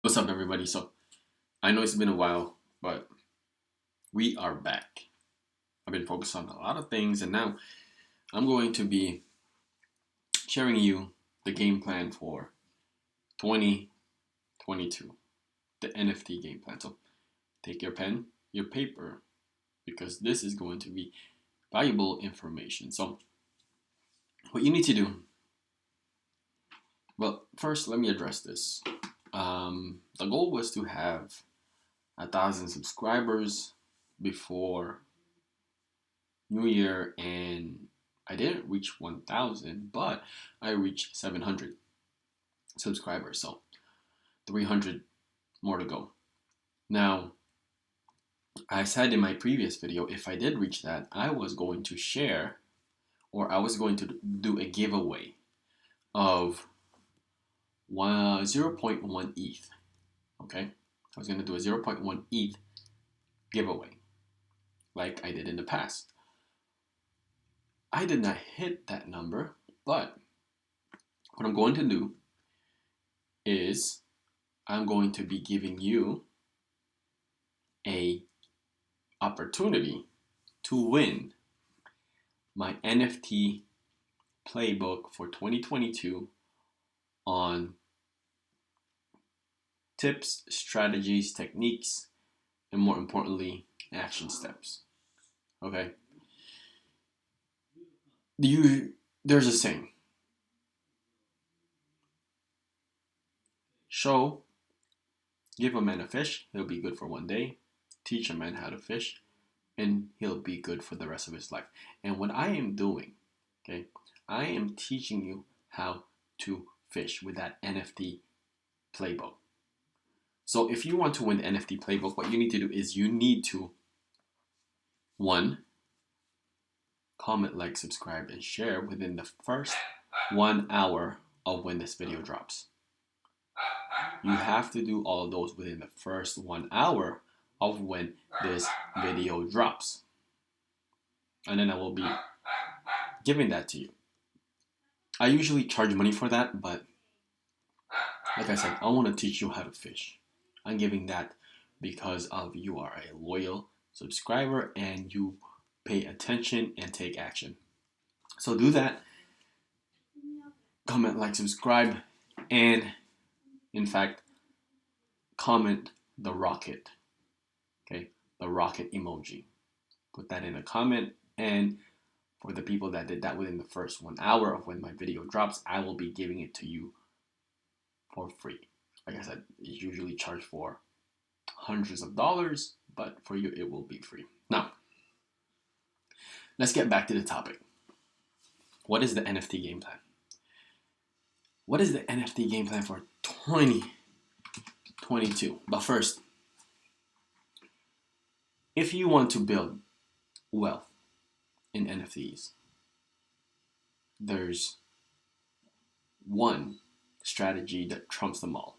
What's up, everybody? So, I know it's been a while, but we are back. I've been focused on a lot of things, and now I'm going to be sharing you the game plan for 2022, the NFT game plan. So, take your pen, your paper, because this is going to be valuable information. So, what you need to do, well, first, let me address this. The goal was to have 1,000 subscribers before New Year, and I didn't reach 1,000, but I reached 700 subscribers, so 300 more to go. Now, I said in my previous video, if I did reach that, I was going to share, or I was going to do a giveaway of 0.1 ETH. Okay, I was going to do a 0.1 ETH giveaway, like I did in the past. I did not hit that number, but what I'm going to do is I'm going to be giving you a opportunity to win my NFT playbook for 2022 on tips, strategies, techniques, and more importantly, action steps. Okay? There's a saying. Give a man a fish, he'll be good for one day. Teach a man how to fish, and he'll be good for the rest of his life. And what I am doing, okay, I am teaching you how to fish with that NFT playbook. So if you want to win the NFT playbook, what you need to do is you need to, one, comment, like, subscribe, and share within the first 1 hour of when this video drops. You have to do all of those within the first 1 hour of when this video drops. And then I will be giving that to you. I usually charge money for that, but like I said, I want to teach you how to fish. I'm giving that because of you are a loyal subscriber and you pay attention and take action. So do that. Comment, like, subscribe, and in fact, comment the rocket. Okay, the rocket emoji. Put that in a comment, and for the people that did that within the first 1 hour of when my video drops, I will be giving it to you for free. Like I said, it's usually charged for hundreds of dollars, but for you it will be free. Now, let's get back to the topic. What is the NFT game plan? What is the NFT game plan for 2022? But first, if you want to build wealth in NFTs, there's one strategy that trumps them all.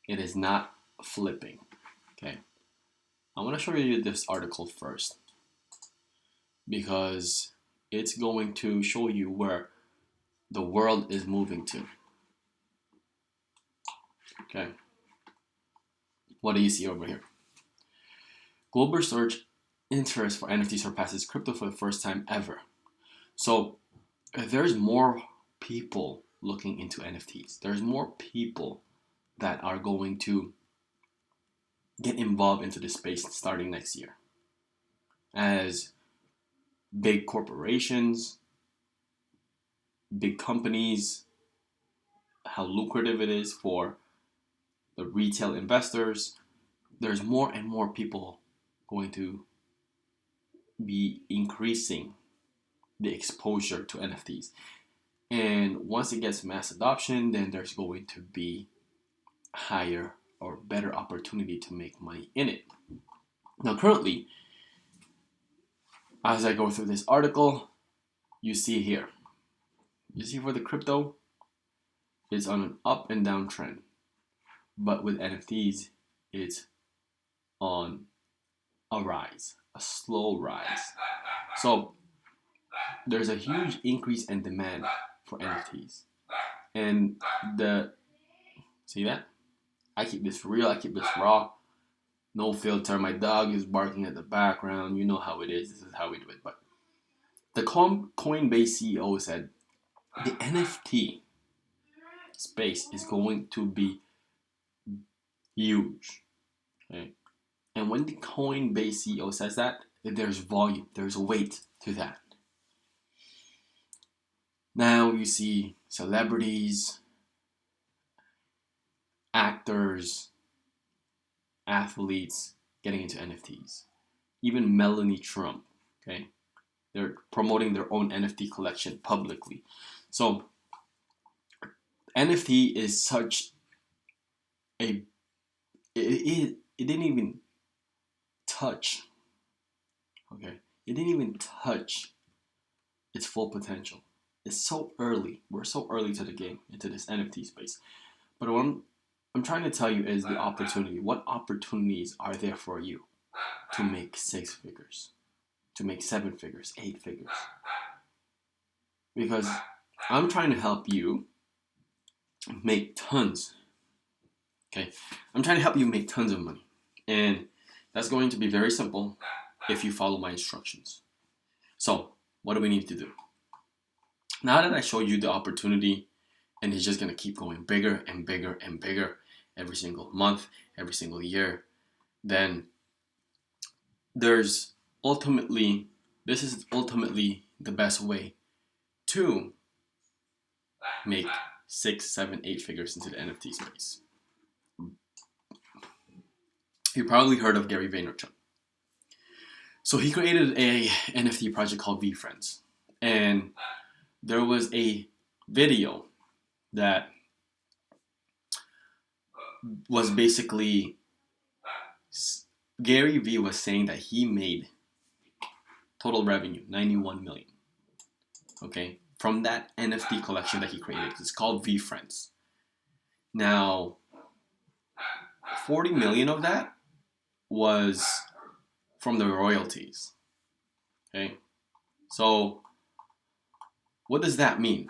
It is not flipping. Okay, I want to show you this article first because it's going to show you where the world is moving to. Okay, what do you see over here? Global search interest for NFT surpasses crypto for the first time ever. So there's more people looking into NFTs. There's more people that are going to get involved into this space starting next year. As big corporations, big companies, how lucrative it is for the retail investors, there's more and more people going to be increasing the exposure to NFTs. And once it gets mass adoption, then there's going to be higher or better opportunity to make money in it. Now, currently, as I go through this article, you see here, you see for the crypto, it's on an up and down trend. But with NFTs, it's on a rise, a slow rise. So there's a huge increase in demand for NFTs. And see that? I keep this real, I keep this raw, no filter. My dog is barking at the background. You know how it is. This is how we do it. But the Coinbase CEO said the NFT space is going to be huge. Okay? And when the Coinbase CEO says that, there's volume, there's weight to that. Now you see celebrities, actors, athletes getting into NFTs. Even Melanie Trump, okay? They're promoting their own NFT collection publicly. So NFT is such a it didn't even touch, okay? It didn't even touch its full potential. It's so early. We're so early to the game, into this NFT space. But what I'm trying to tell you is the opportunity. What opportunities are there for you to make 6 figures, to make 7 figures, 8 figures? Because I'm trying to help you make tons. Okay? I'm trying to help you make tons of money. And that's going to be very simple if you follow my instructions. So, what do we need to do? Now that I showed you the opportunity, and it's just going to keep going bigger and bigger and bigger every single month, every single year, then this is ultimately the best way to make 6, 7, 8 figures into the NFT space. You probably heard of Gary Vaynerchuk. So he created a NFT project called VFriends, and there was a video that was basically Gary V was saying that he made total revenue 91 million, okay, from that NFT collection that he created. It's called VFriends. Now 40 million of that was from the royalties, okay? So what does that mean?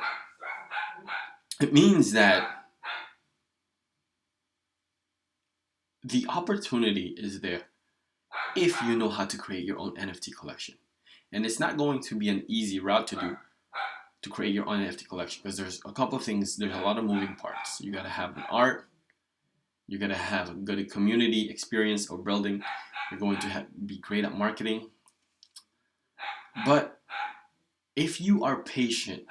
It means that the opportunity is there if you know how to create your own NFT collection. And it's not going to be an easy route to create your own NFT collection, because there's a couple of things, there's a lot of moving parts. You gotta have an art, you gotta have a good community experience or building, you're going to be great at marketing. But if you are patient,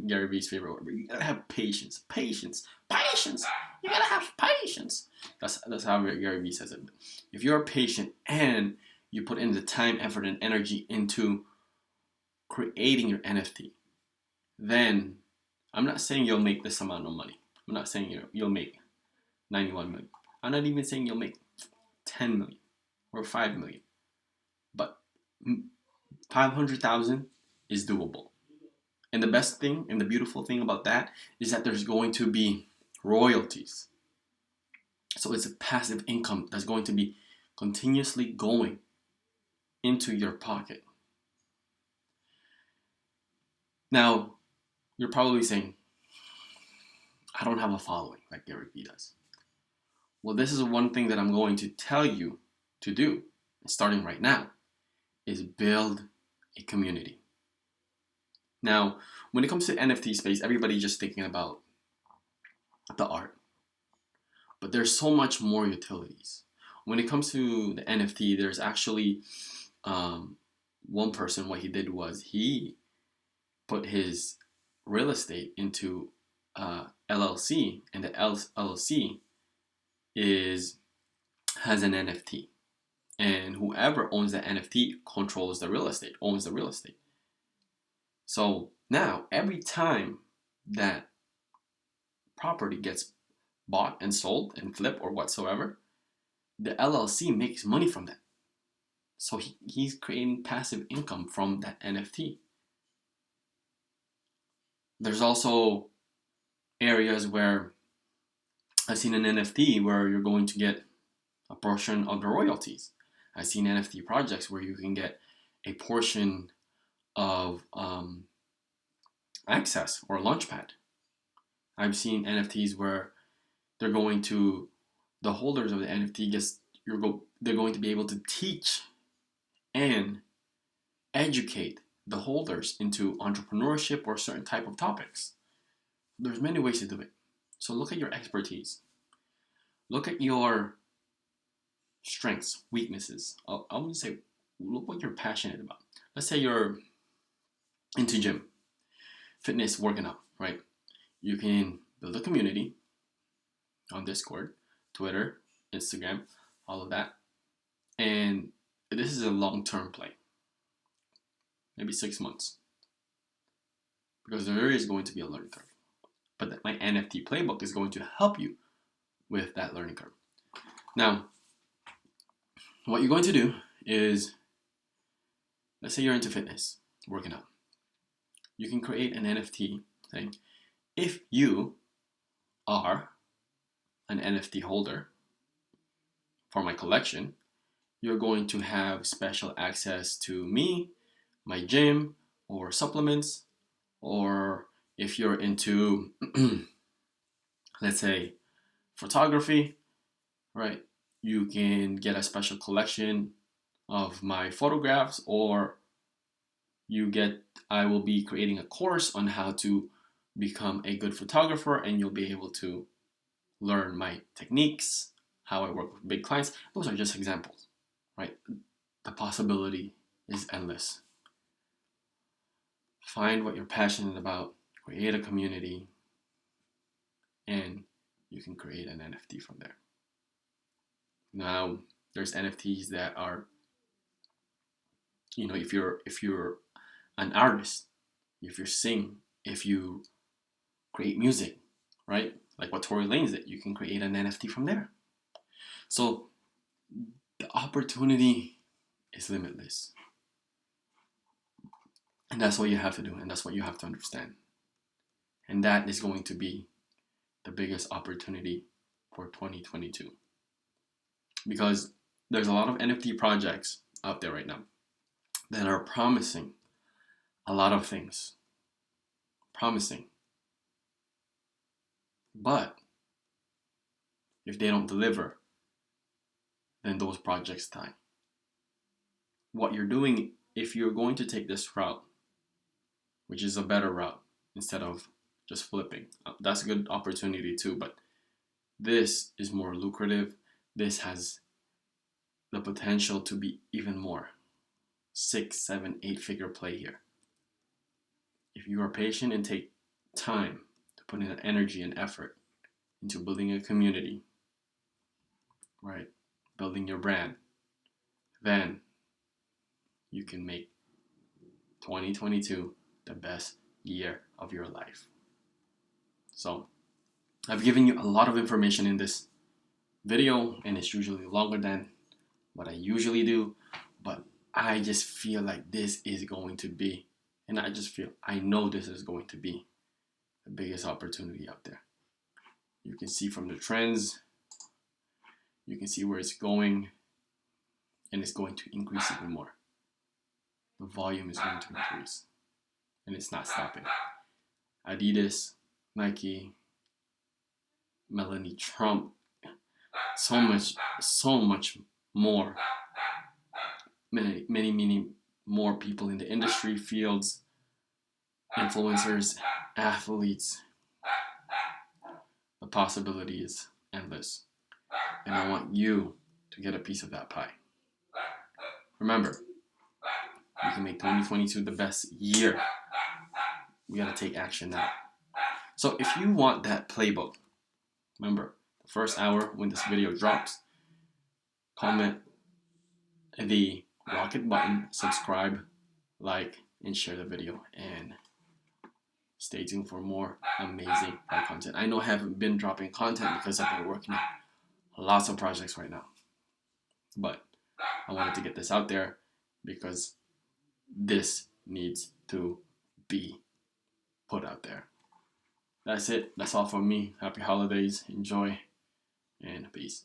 Gary Vee's favorite word, you gotta have patience. Patience. You gotta have patience. That's how Gary Vee says it. If you're patient and you put in the time, effort, and energy into creating your NFT, then I'm not saying you'll make this amount of money. I'm not saying you'll make 91 million. I'm not even saying you'll make 10 million or 5 million. But 500,000 is doable. And the best thing and the beautiful thing about that is that there's going to be royalties. So it's a passive income that's going to be continuously going into your pocket. Now, you're probably saying, I don't have a following like Gary Vee does. Well, this is one thing that I'm going to tell you to do, starting right now, is build a community. Now, when it comes to NFT space, everybody's just thinking about the art. But there's so much more utilities. When it comes to the NFT, there's actually one person, what he did was he put his real estate into LLC, and the LLC has an NFT. And whoever owns the NFT controls the real estate, owns the real estate. So now, every time that property gets bought and sold and flipped or whatsoever, the LLC makes money from that. So he's creating passive income from that NFT. There's also areas where I've seen an NFT where you're going to get a portion of the royalties. I've seen NFT projects where you can get a portion of access or launchpad. I've seen NFTs where they're going to, the holders of the NFT they're going to be able to teach and educate the holders into entrepreneurship or certain type of topics. There's many ways to do it. So look at your expertise. Look at your strengths, weaknesses. I would say look what you're passionate about. Let's say you're into gym, fitness, working out, right? You can build a community on Discord, Twitter, Instagram, all of that. And this is a long-term play, maybe 6 months, because there is going to be a learning curve. But my NFT playbook is going to help you with that learning curve. Now, what you're going to do is, let's say you're into fitness, working out. You can create an NFT saying, if you are an NFT holder for my collection, you're going to have special access to me, my gym, or supplements. Or if you're into, let's say, photography, right? You can get a special collection of my photographs, or I will be creating a course on how to become a good photographer, and you'll be able to learn my techniques, how I work with big clients. Those are just examples, right? The possibility is endless. Find what you're passionate about, create a community, and you can create an NFT from there. Now, there's NFTs that are, if you're an artist, if you sing, if you create music, right? Like what Tory Lanez did, you can create an NFT from there. So the opportunity is limitless. And that's what you have to do, and that's what you have to understand. And that is going to be the biggest opportunity for 2022. Because there's a lot of NFT projects out there right now that are promising a lot of things. But if they don't deliver, then those projects die. What you're doing, if you're going to take this route, which is a better route, instead of just flipping, that's a good opportunity too, but this is more lucrative. This has the potential to be even more 6, 7, 8-figure play here. If you are patient and take time to put in energy and effort into building a community, right, building your brand, then you can make 2022 the best year of your life. So I've given you a lot of information in this video, and it's usually longer than what I usually do, but I just feel like this is going to be, and I know this is going to be the biggest opportunity out there. You can see from the trends, you can see where it's going, and it's going to increase even more. The volume is going to increase, and it's not stopping. Adidas, Nike, Melanie Trump, so much more. Many more people in the industry, fields, influencers, athletes. The possibility is endless. And I want you to get a piece of that pie. Remember, you can make 2022 the best year. We gotta take action now. So if you want that playbook, remember, the first hour when this video drops, comment the rocket button, subscribe, like, and share the video, and stay tuned for more amazing content. I know I haven't been dropping content because I've been working on lots of projects right now, but I wanted to get this out there because this needs to be put out there. That's it. That's all from me. Happy holidays. Enjoy, and peace.